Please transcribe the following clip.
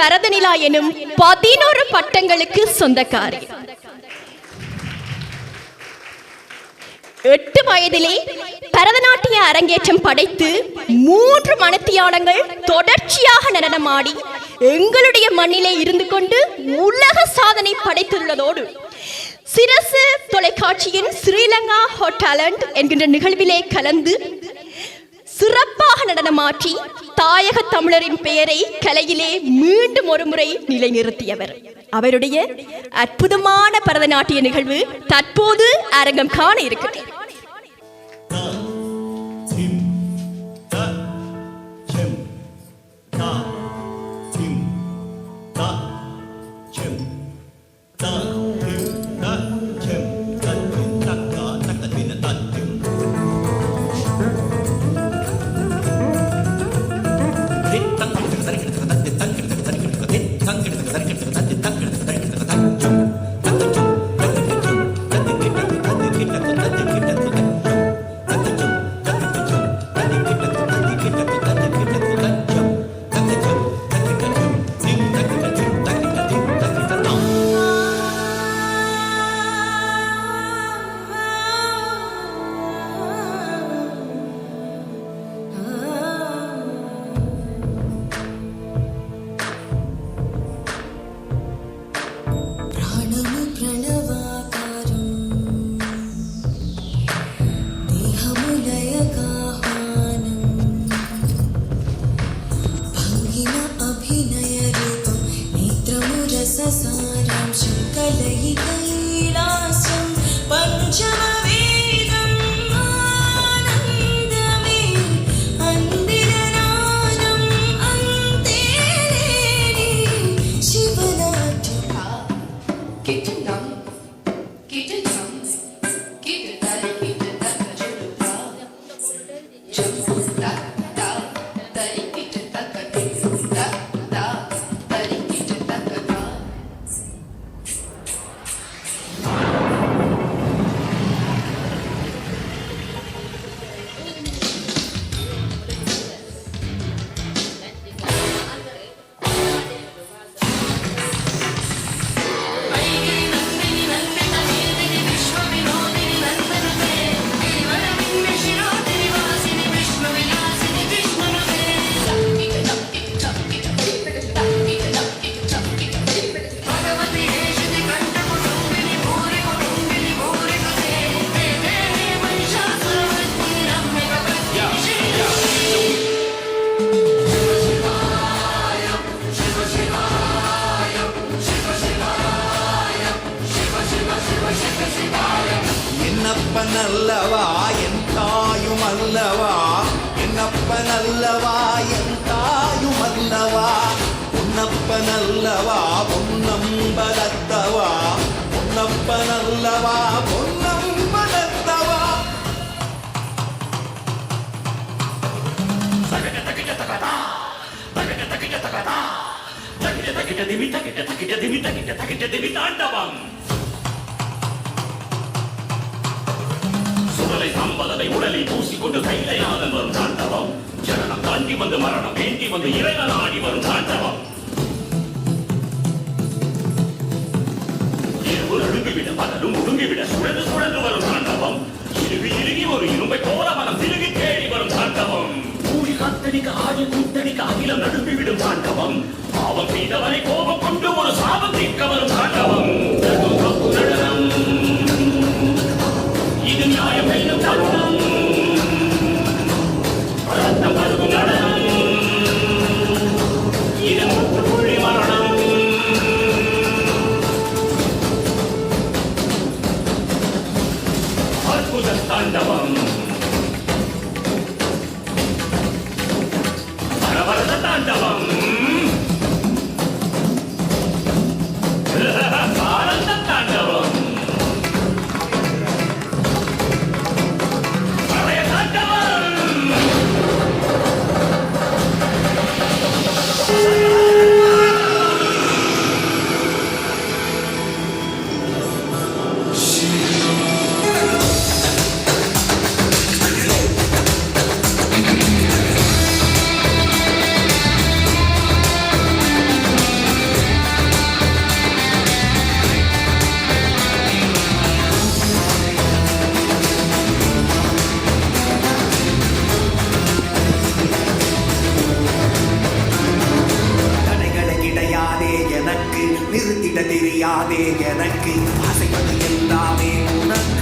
பரதநிலா எனும் 11 பட்டங்களுக்கு சொந்தக்காரி. 8 வயதிலே பரதநாட்டிய அரங்கேற்றம் படைத்து 3 மணித்தியாலங்கள் தொடர்ச்சியாக நடனமாடி எங்களுடைய மண்ணிலே இருந்து கொண்டு உலக சாதனை படைத்துள்ளதோடு சிரசு தொலைக்காட்சியின் ஸ்ரீலங்கா ஹாட் டேலண்ட் என்கின்ற நிகழ்விலே கலந்து சிறப்பாக நடனமாற்றி தாயக தமிழரின் பெயரை கலையிலே மீண்டும் ஒரு முறை நிலைநிறுத்தியவர். அவருடைய அற்புதமான பரதநாட்டிய நிகழ்வு தற்போது அரங்கம் காண இருக்கிறது. என்னப்பனல்லவா என் தாயும் அல்லவா, என்னப்பனல்லவா என் தாயும் அல்லவா, பொன்னப்பனல்லவா பொன்னம்பலத்தவா, பொன்னப்பனல்லவா பொன்னம்பலத்தவா. சுடலை சம்பதத்தை உடலில் பூசிக்கொண்டு கைலையாதன் வரும் தாண்டவம், ஜனனம் தாண்டி வந்து மரணம் வேண்டி வந்து இறைவன் ஆடி வரும் தாண்டவம். இரவு நடுங்கிவிட பகலும் ஒடுங்கிவிட சுழன்று சுழன்று வரும் தாண்டவம், இறுகி இறுகி ஒரு இரும்பை போல மனம் திருகி தேடி வரும் தாண்டவம். கூடி காத்தடிக்க ஆடி கூத்தடிக்க அகிலம் நடுங்கிவிடும் தாண்டவம், பாவம் செய்தவனை கோபம் கொண்டு ஒரு சாபம் தீர்க்க வரும் தாண்டவம். இது நியாயம் என்னும் தருணம், ரத்தம் பருகும் நடனம், இது முற்றுப்புள்ளி மரணம். அற்புத தாண்டவம், பரவரத தாண்டவம். தெரியாதே எனக்கு ஆசைப்பது எல்லாமே உனக்கு